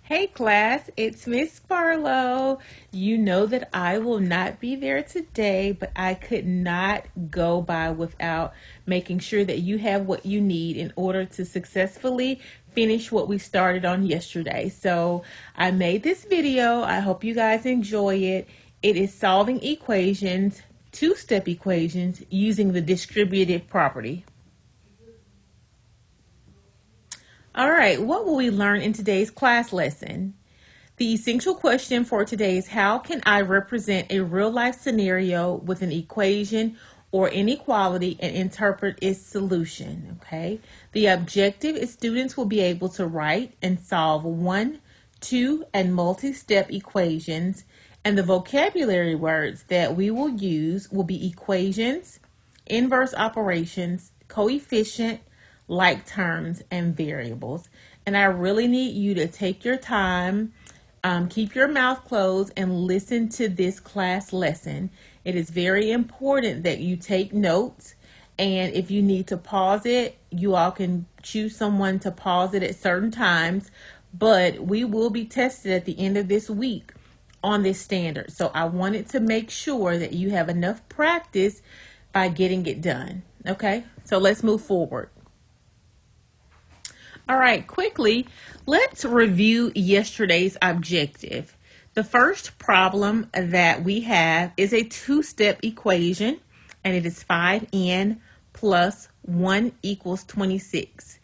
Hey class, it's Miss Farlow. You know that I will not be there today, but I could not go by without making sure that you have what you need in order to successfully finish what we started on yesterday. So I made this video. I hope you guys enjoy it. It is solving equations, two-step equations using the distributive property. All right, what will we learn in today's class lesson? The essential question for today is how can I represent a real life scenario with an equation or inequality and interpret its solution? Okay. The objective is students will be able to write and solve one, two, and multi-step equations, and the vocabulary words that we will use will be equations, inverse operations, coefficient, like terms, and variables. And I really need you to take your time, keep your mouth closed, and listen to this class lesson. It is very important that you take notes. And if you need to pause it, you all can choose someone to pause it at certain times. But we will be tested at the end of this week on this standard. So I wanted to make sure that you have enough practice by getting it done. Okay, so let's move forward. All right, quickly, let's review yesterday's objective. The first problem that we have is a two-step equation, and it is 5n plus 1 equals 26.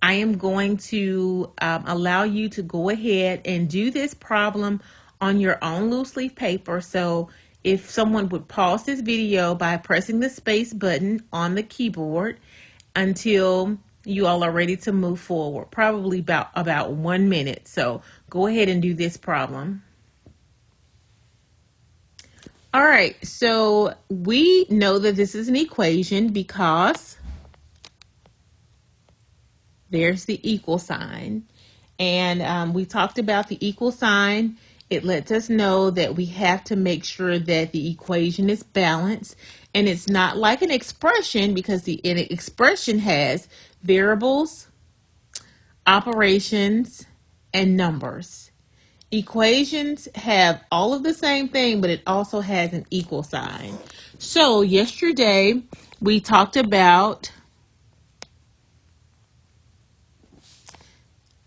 I am going to allow you to go ahead and do this problem on your own loose leaf paper. So if someone would pause this video by pressing the space button on the keyboard until you all are ready to move forward, probably about 1 minute. So go ahead and do this problem. All right, so we know that this is an equation because there's the equal sign. And we talked about the equal sign. It lets us know that we have to make sure that the equation is balanced. And it's not like an expression because an expression has variables, operations, and numbers. Equations have all of the same thing, but it also has an equal sign. So yesterday we talked about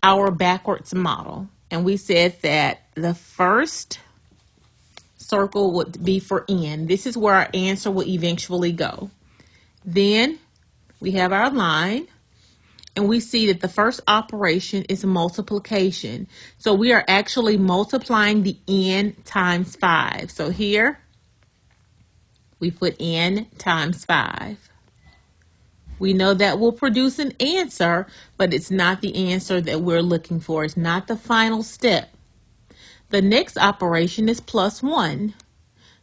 our backwards model, and we said that the first circle would be for n. This is where our answer will eventually go. Then we have our line, and we see that the first operation is multiplication. So we are actually multiplying the n times 5. So here we put n times 5. We know that will produce an answer, but it's not the answer that we're looking for. It's not the final step. The next operation is plus 1.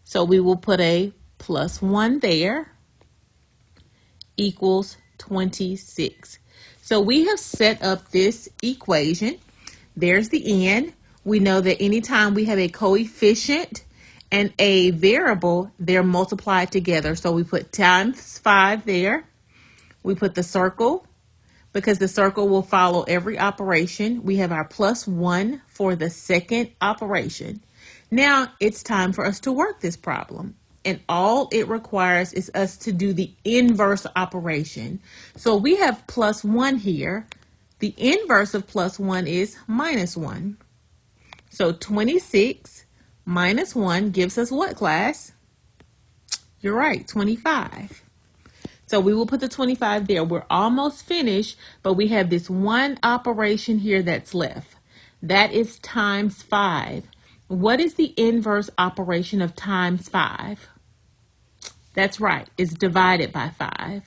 So we will put a plus 1 there, equals 26. So we have set up this equation. There's the n. We know that anytime we have a coefficient and a variable, they're multiplied together. So we put times 5 there. We put the circle because the circle will follow every operation. We have our plus 1 for the second operation. Now it's time for us to work this problem. And all it requires is us to do the inverse operation. So we have plus 1 here. The inverse of plus 1 is minus 1. So 26 minus 1 gives us what, class? You're right, 25. So we will put the 25 there. We're almost finished, but we have this one operation here that's left. That is times 5. What is the inverse operation of times 5? That's right, it's divided by 5.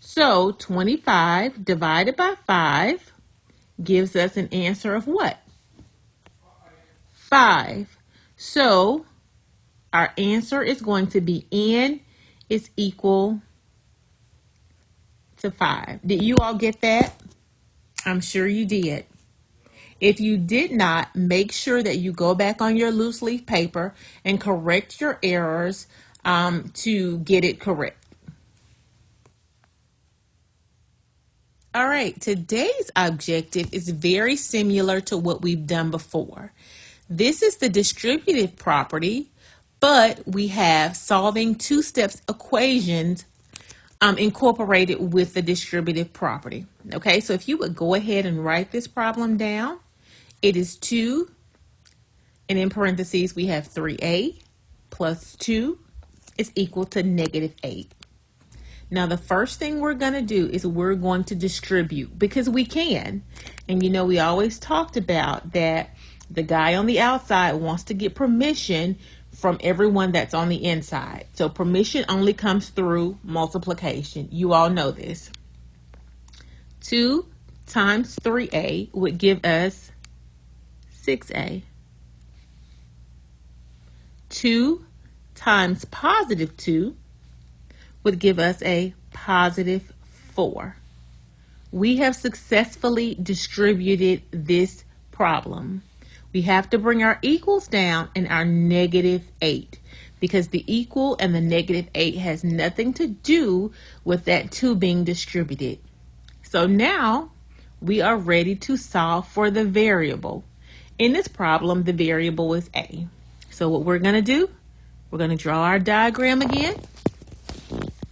So 25 divided by 5 gives us an answer of what? 5. So our answer is going to be n is equal to 5. Did you all get that? I'm sure you did. If you did not, make sure that you go back on your loose leaf paper and correct your errors to get it correct. All right, today's objective is very similar to what we've done before. This is the distributive property, but we have solving two-step equations incorporated with the distributive property. Okay, so if you would go ahead and write this problem down, it is 2, and in parentheses we have 3a plus 2 is equal to -8. Now, the first thing we're going to do is we're going to distribute because we can. And you know, we always talked about that the guy on the outside wants to get permission from everyone that's on the inside. So permission only comes through multiplication. You all know this. 2 times 3a would give us 6a. 2 times positive 2 would give us a positive 4. We have successfully distributed this problem. We have to bring our equals down in our -8 because the equal and the -8 has nothing to do with that 2 being distributed. So now we are ready to solve for the variable. In this problem, the variable is a. So what we're going to do, we're going to draw our diagram again.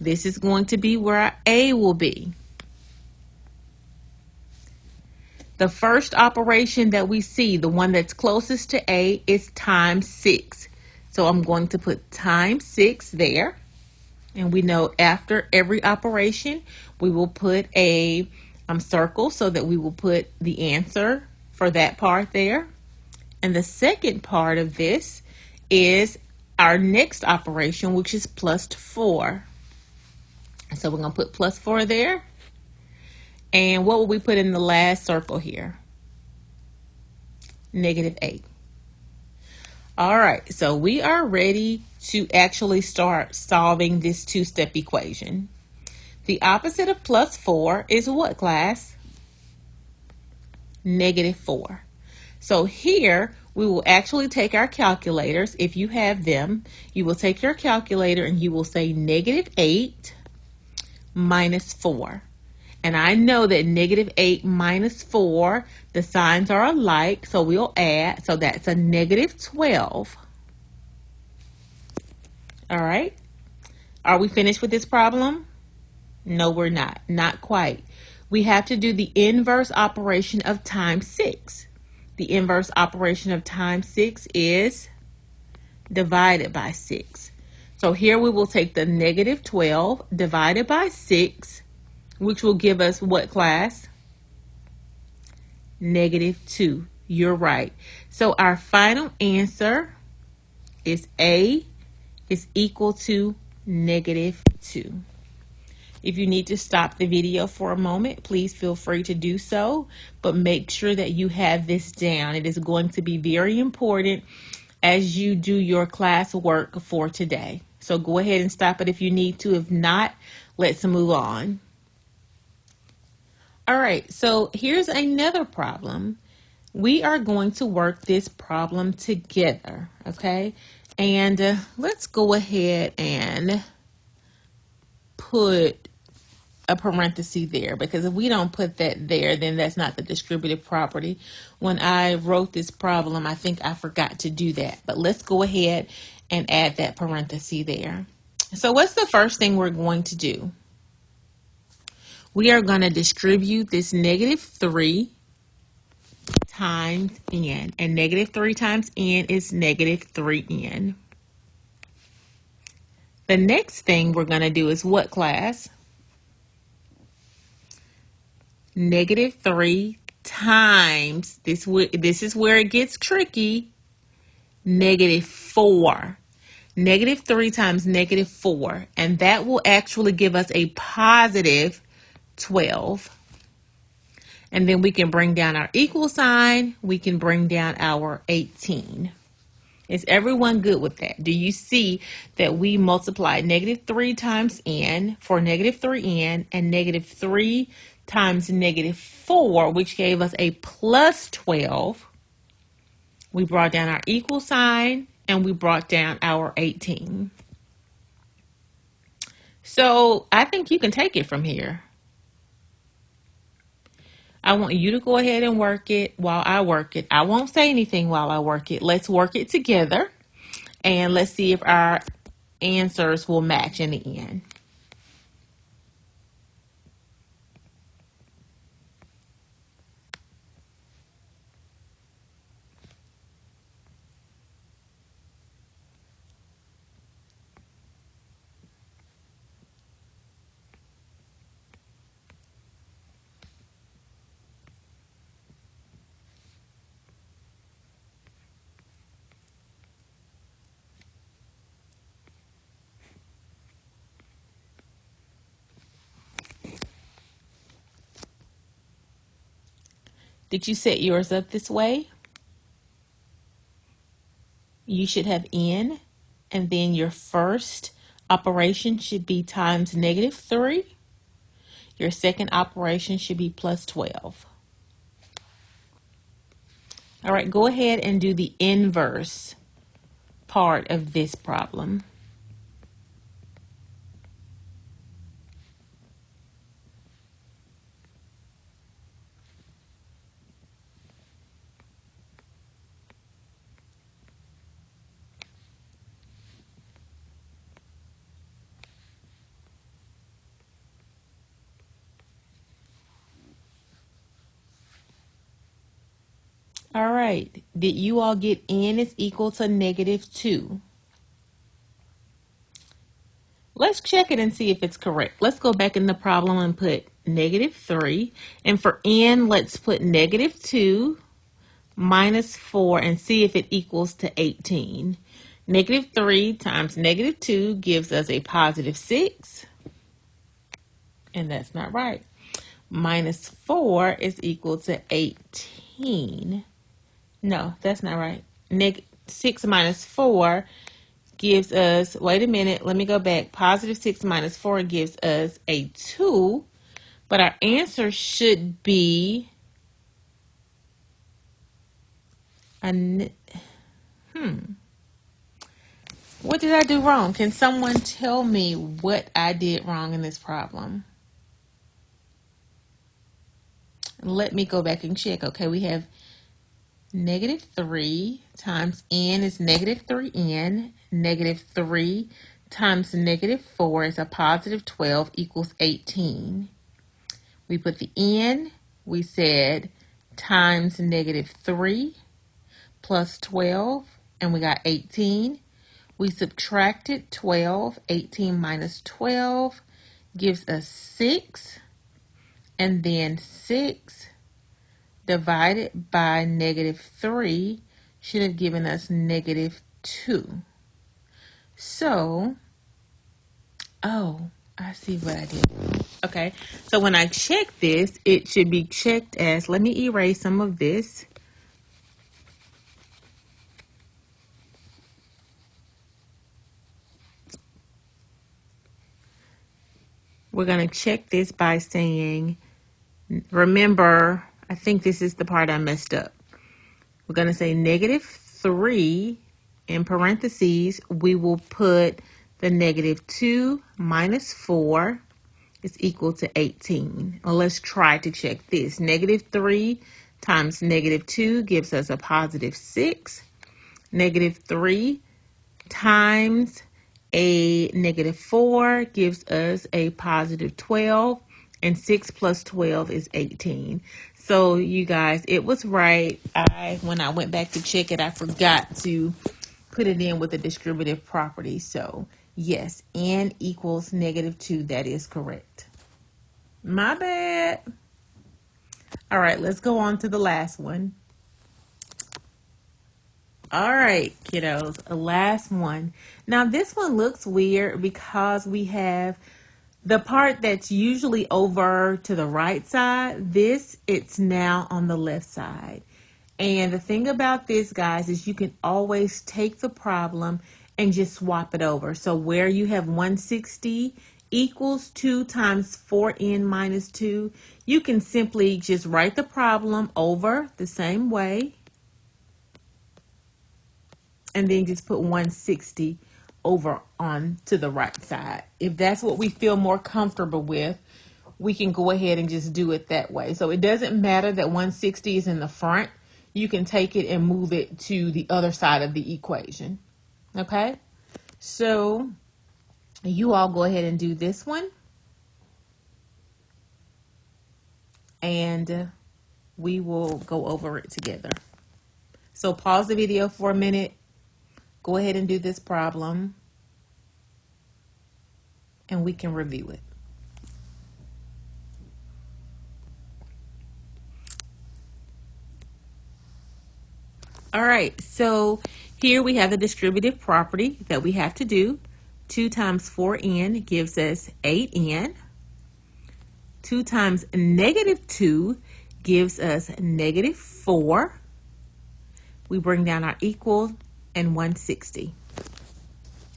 This is going to be where our a will be. The first operation that we see, the one that's closest to a, is times 6. So I'm going to put times 6 there. And we know after every operation, we will put a circle so that we will put the answer for that part there. And the second part of this is our next operation, which is plus 4. So we're going to put plus 4 there. And what will we put in the last circle here? -8. All right, so we are ready to actually start solving this two-step equation. The opposite of plus 4 is what, class? -4. So here we will actually take our calculators. If you have them, you will take your calculator and you will say -8 minus 4. And I know that -8 minus 4, the signs are alike, so we'll add. So that's a -12. All right. Are we finished with this problem? No, we're not. Not quite. We have to do the inverse operation of times 6. The inverse operation of times 6 is divided by 6. So here we will take the -12 divided by 6, which will give us what, class? -2. You're right. So our final answer is A is equal to -2. If you need to stop the video for a moment, please feel free to do so, but make sure that you have this down. It is going to be very important as you do your class work for today. So go ahead and stop it if you need to. If not, let's move on. All right, so here's another problem. We are going to work this problem together, okay? And let's go ahead and put a parenthesis there, because if we don't put that there, then that's not the distributive property. When I wrote this problem, I think I forgot to do that. But let's go ahead and add that parenthesis there. So what's the first thing we're going to do? We are going to distribute this -3 times n. And -3 times n is -3n. The next thing we're going to do is what, class? -3 times, this is where it gets tricky, -4. -3 times -4. And that will actually give us a positive 12. And then we can bring down our equal sign. We can bring down our 18. Is everyone good with that? Do you see that we multiplied -3 times n for -3n and -3 times -4, which gave us a plus 12. We brought down our equal sign and we brought down our 18. So I think you can take it from here. I want you to go ahead and work it while I work it. I won't say anything while I work it. Let's work it together and let's see if our answers will match in the end. Did you set yours up this way? You should have n, and then your first operation should be times -3. Your second operation should be plus 12. All right, go ahead and do the inverse part of this problem. All right, did you all get n is equal to -2? Let's check it and see if it's correct. Let's go back in the problem and put -3. And for n, let's put -2 minus 4 and see if it equals to 18. -3 times -2 gives us a positive 6. And that's not right. Minus 4 is equal to 18. No, that's not right. 6 minus 4 gives us, wait a minute, let me go back. Positive 6 minus 4 gives us a 2, but our answer should be what did I do wrong? Can someone tell me what I did wrong in this problem? Let me go back and check. Okay, we have -3 times n is -3n. -3 times -4 is a positive 12 equals 18. We put the n, we said times -3 plus 12, and we got 18. We subtracted 12. 18 minus 12 gives us 6. And then 6 divided by -3 should have given us -2. So, oh, I see what I did. Okay, so when I check this, it should be checked as, let me erase some of this. We're going to check this by saying, remember, I think this is the part I messed up. We're going to say -3 in parentheses. We will put the -2 minus 4 is equal to 18. Well, let's try to check this. -3 times -2 gives us a positive 6. -3 times a -4 gives us a positive 12. And 6 plus 12 is 18. So you guys, it was right. When I went back to check it, I forgot to put it in with the distributive property. So yes, n equals -2. That is correct. My bad. All right, let's go on to the last one. All right, kiddos, a last one. Now this one looks weird because we have the part that's usually over to the right side. It's now on the left side. And the thing about this, guys, is you can always take the problem and just swap it over. So where you have 160 equals 2 times 4n minus 2, you can simply just write the problem over the same way and then just put 160 over on to the right side. If that's what we feel more comfortable with, we can go ahead and just do it that way. So it doesn't matter that 160 is in the front. You can take it and move it to the other side of the equation. Okay? So you all go ahead and do this one. And we will go over it together. So pause the video for a minute. Go ahead and do this problem. And we can review it. All right, so here we have the distributive property that we have to do. 2 times 4n gives us 8n. 2 times negative 2 gives us negative 4. We bring down our equal and 160.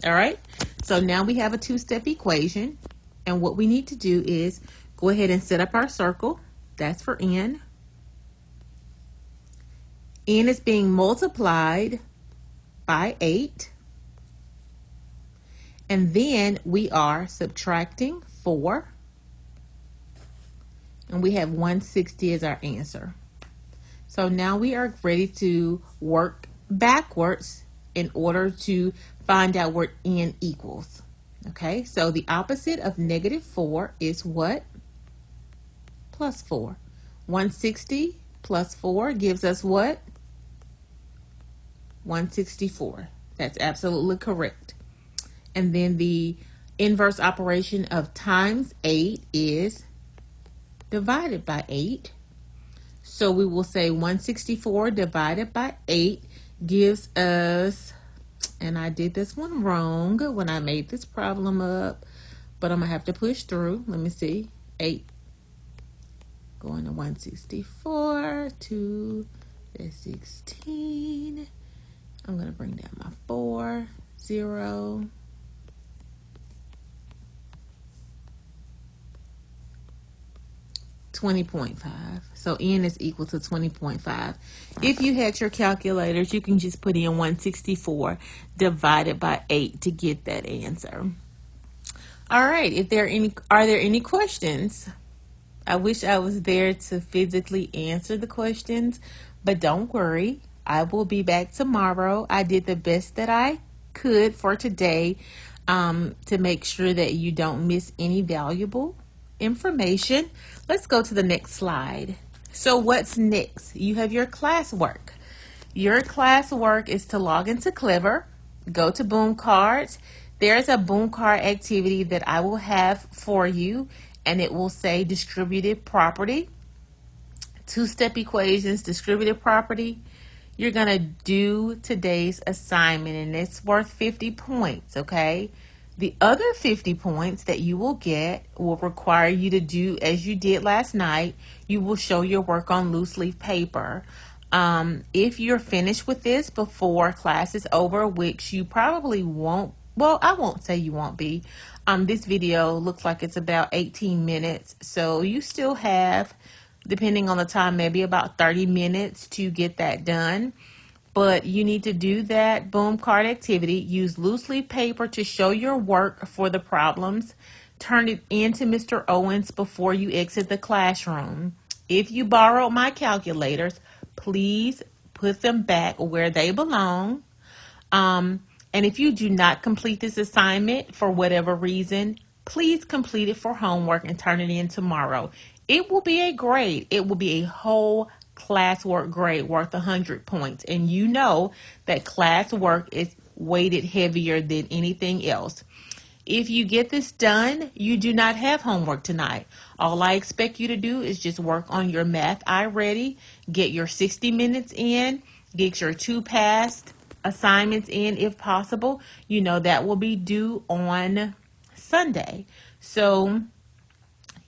All right, so now we have a two-step equation. And what we need to do is go ahead and set up our circle. That's for n. N is being multiplied by 8. And then we are subtracting 4. And we have 160 as our answer. So now we are ready to work backwards in order to find out what n equals. Okay, so the opposite of negative 4 is what? Plus 4. 160 plus 4 gives us what? 164. That's absolutely correct. And then the inverse operation of times 8 is divided by 8. So we will say 164 divided by 8 gives us, and I did this one wrong when I made this problem up, but I'm going to have to push through. Let me see. 8 going to 164 to the 16. I'm going to bring down my 4, 0. $20.5. So n is equal to 20.5. If you had your calculators, you can just put in 164 divided by 8 to get that answer. All right, are there any questions? I wish I was there to physically answer the questions, but don't worry. I will be back tomorrow. I did the best that I could for today to make sure that you don't miss any valuable information. Let's go to the next slide. So what's next? You have your classwork. Your classwork is to log into Clever, go to Boom Cards. There's a Boom Card activity that I will have for you, and it will say distributive property, two-step equations, distributive property. You're going to do today's assignment, and it's worth 50 points, okay? The other 50 points that you will get will require you to do as you did last night. You will show your work on loose leaf paper. If you're finished with this before class is over, which you probably won't, well, I won't say you won't be. This video looks like it's about 18 minutes, so you still have, depending on the time, maybe about 30 minutes to get that done. But you need to do that Boom Card activity. Use loose leaf paper to show your work for the problems. Turn it into Mr. Owens before you exit the classroom. If you borrowed my calculators, please put them back where they belong. And if you do not complete this assignment for whatever reason, please complete it for homework and turn it in tomorrow. It will be a grade. It will be a whole classwork grade worth 100 points. And you know that classwork is weighted heavier than anything else. If you get this done, you do not have homework tonight. All I expect you to do is just work on your Math iReady, get your 60 minutes in, get your 2 past assignments in if possible. You know that will be due on Sunday. So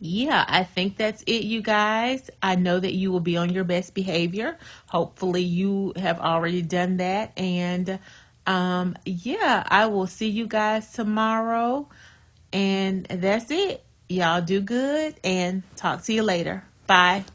yeah, I think that's it, you guys. I know that you will be on your best behavior. Hopefully you have already done that. And yeah, I will see you guys tomorrow. And that's it. Y'all do good and talk to you later. Bye.